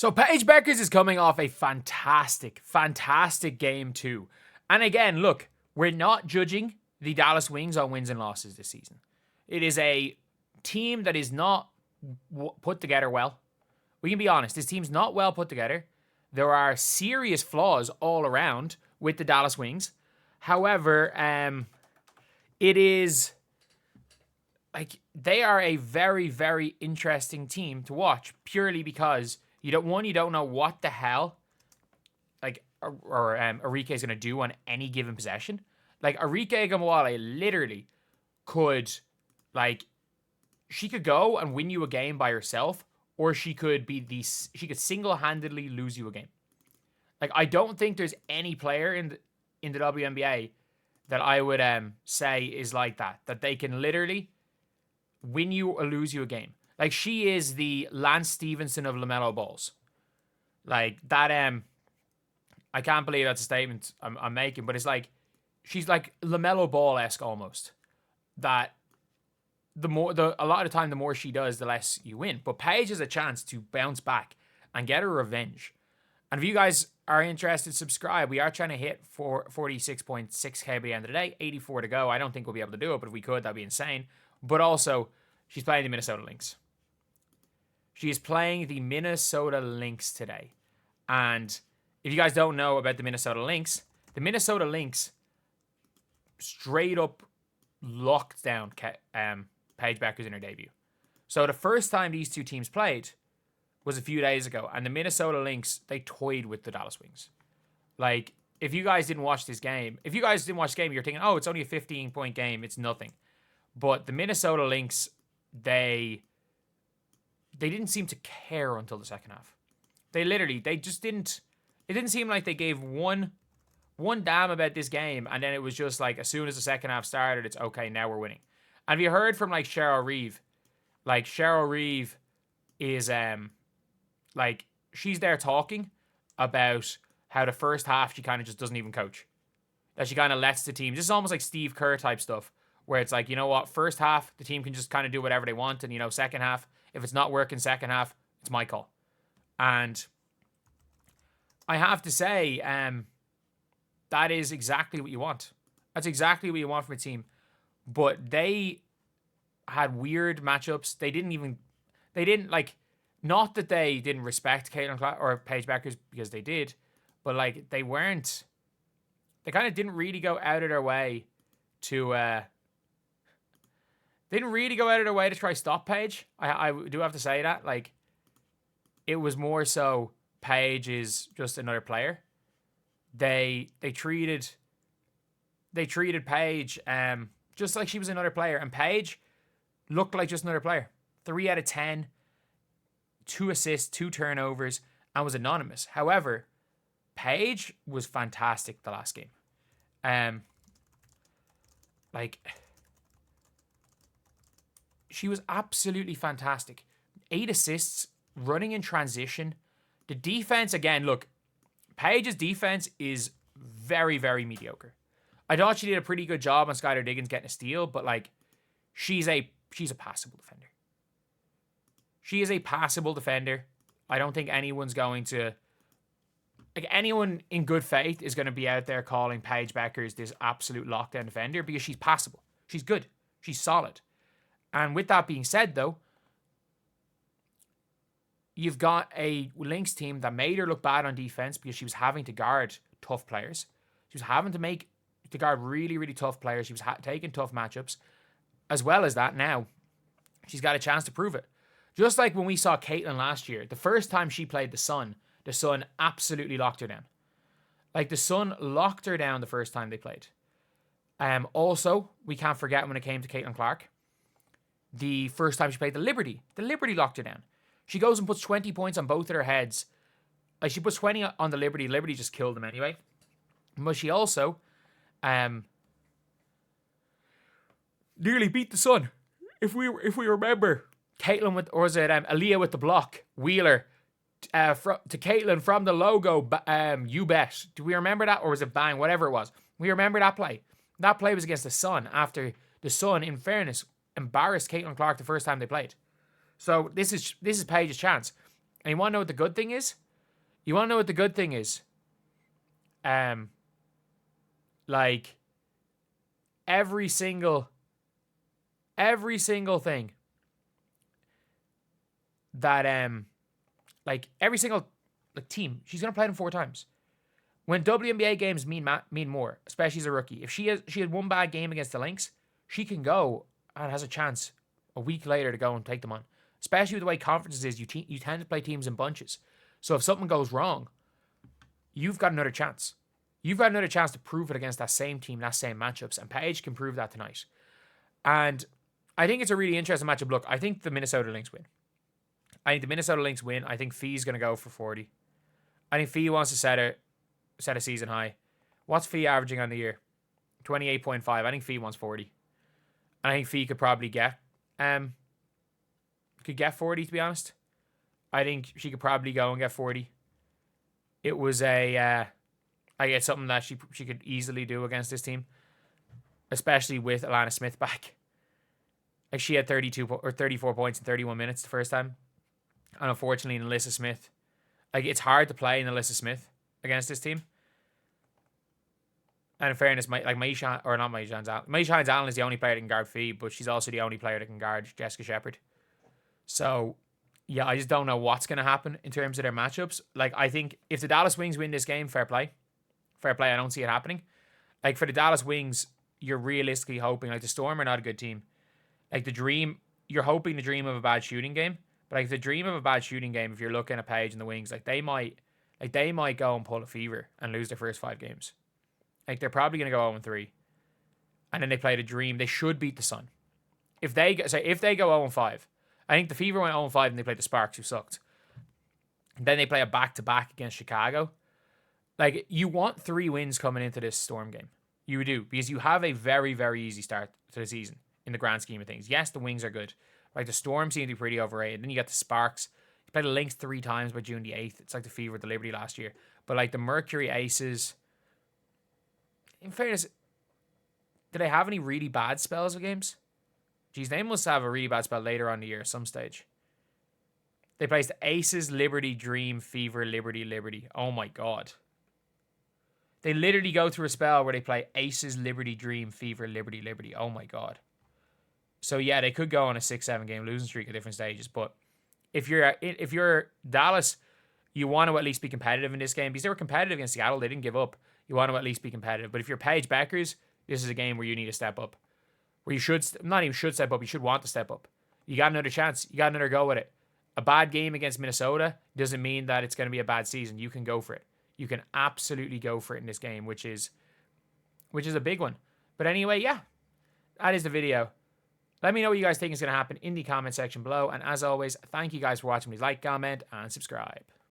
So Paige Bueckers is coming off a fantastic game too. And again, look, we're not judging the Dallas Wings on wins and losses this season. It is a team that is not put together well. We can be honest, this team's not well put together. There are serious flaws all around with the Dallas Wings. However, it is like they are a very, very interesting team to watch purely because you don't know what the hell Arike is going to do on any given possession. Like Arike Gamawale literally could she could go and win you a game by herself, or she could single-handedly lose you a game. Like I don't think there's any player in the WNBA that I would say is like that they can literally win you or lose you a game. Like she is the Lance Stevenson of LaMelo Balls. Like that I can't believe that's a statement I'm making, but it's like she's like LaMelo Ball-esque almost. That a lot of the time, the more she does, the less you win. But Paige has a chance to bounce back and get her revenge. And if you guys are interested, subscribe. We are trying to hit 46.6k by the end of the day. 84 to go. I don't think we'll be able to do it, but if we could, that'd be insane. But also, she's playing the Minnesota Lynx. She is playing the Minnesota Lynx today. And if you guys don't know about the Minnesota Lynx straight up locked down Paige Bueckers in her debut. So the first time these two teams played was a few days ago, and the Minnesota Lynx, they toyed with the Dallas Wings. Like, if you guys didn't watch this game, you're thinking, oh, it's only a 15-point game, it's nothing. But the Minnesota Lynx, they didn't seem to care until the second half. They just didn't. It didn't seem like they gave one damn about this game, and then it was just like, as soon as the second half started, it's okay, now we're winning. And have you heard from like Cheryl Reeve? Like Cheryl Reeve is she's there talking about how the first half she kind of just doesn't even coach. That she kind of lets the team. This is almost like Steve Kerr type stuff, where it's like, you know what, first half the team can just kind of do whatever they want, and second half, if it's not working second half, it's my call. And I have to say, that is exactly what you want. That's exactly what you want from a team. But they had weird matchups. Not that they didn't respect Caitlin Clark or Paige Bueckers, because they did, but they kind of didn't really go out of their way to try stop Paige. I do have to say that. It was more so Paige is just another player. They treated Paige just like she was another player, and Paige looked like just another player. 3 out of 10, 2 assists, 2 turnovers, and was anonymous. However, Paige was fantastic the last game. She was absolutely fantastic. 8 assists, running in transition. The defense, again, look, Paige's defense is very, very mediocre. I thought she did a pretty good job on Skylar Diggins getting a steal, but she's a passable defender. She is a passable defender. I don't think anyone's going to anyone in good faith is going to be out there calling Paige Bueckers this absolute lockdown defender, because she's passable. She's good. She's solid. And with that being said, though, you've got a Lynx team that made her look bad on defense because she was having to guard tough players. She was having to guard really, really tough players. She was taking tough matchups. As well as that, now she's got a chance to prove it. Just like when we saw Caitlin last year, the first time she played the Sun absolutely locked her down. The Sun locked her down the first time they played. Also, we can't forget when it came to Caitlin Clark, the first time she played the Liberty locked her down. She goes and puts 20 points on both of their heads. She puts 20 on the Liberty. Liberty just killed them anyway. But she also nearly beat the Sun. If we remember, Caitlin Aaliyah with the block, Wheeler to Caitlin from the logo. You bet. Do we remember that, or was it bang? Whatever it was, we remember that play. That play was against the Sun after the Sun, in fairness, embarrassed Caitlin Clark the first time they played. So this is Paige's chance. And you want to know what the good thing is? You want to know what the good thing is? Like every single thing that like every single like team, she's gonna play them 4 times. When WNBA games mean more, especially as a rookie. If she had one bad game against the Lynx, she can go and has a chance a week later to go and take them on. Especially with the way conferences is, you tend to play teams in bunches. So if something goes wrong, you've got another chance. You've got another chance to prove it against that same team, that same matchups, and Paige can prove that tonight. And I think it's a really interesting matchup. Look, I think the Minnesota Lynx win. I think Fee's going to go for 40. I think Fee wants to set a season high. What's Fee averaging on the year? 28.5. I think Fee wants 40. And I think Fee could probably get 40, to be honest. I think she could probably go and get 40. It was I guess something that she could easily do against this team, especially with Alana Smith back. Like she had 32 or 34 points in 31 minutes the first time. And unfortunately, in Alyssa Smith, like it's hard to play in Alyssa Smith against this team. And in fairness, Maisha Hines Allen is the only player that can guard Fee, but she's also the only player that can guard Jessica Shepard. So, yeah, I just don't know what's going to happen in terms of their matchups. Like, I think if the Dallas Wings win this game, fair play. Fair play, I don't see it happening. Like, for the Dallas Wings, you're realistically hoping, like, the Storm are not a good team. Like, you're hoping the dream of a bad shooting game. But, like, the dream of a bad shooting game, if you're looking at Paige and the Wings, they might go and pull a fever and lose their first 5 games. Like, they're probably going to go 0-3. And then they play the dream. They should beat the Sun. If they go 0-5, I think the Fever went 0-5 and they played the Sparks, who sucked. And then they play a back-to-back against Chicago. Like, you want 3 wins coming into this Storm game. You do. Because you have a very, very easy start to the season in the grand scheme of things. Yes, the Wings are good. Like, the Storm seem to be pretty overrated. Then you got the Sparks. You play the Lynx 3 times by June the 8th. It's like the Fever, the Liberty last year. But, like, the Mercury Aces, in fairness, do they have any really bad spells of games? Geez, they must have a really bad spell later on in the year at some stage. They placed Aces, Liberty, Dream, Fever, Liberty. Oh my God. They literally go through a spell where they play Aces, Liberty, Dream, Fever, Liberty. Oh my God. So yeah, they could go on a 6-7 game losing streak at different stages. But if you're Dallas, you want to at least be competitive in this game. Because they were competitive against Seattle. They didn't give up. You want to at least be competitive. But if you're Paige Bueckers, this is a game where you need to step up. Where you should, not even should step up, you should want to step up. You got another chance. You got another go with it. A bad game against Minnesota doesn't mean that it's going to be a bad season. You can go for it. You can absolutely go for it in this game, which is a big one. But anyway, yeah, that is the video. Let me know what you guys think is going to happen in the comment section below. And as always, thank you guys for watching. Please like, comment, and subscribe.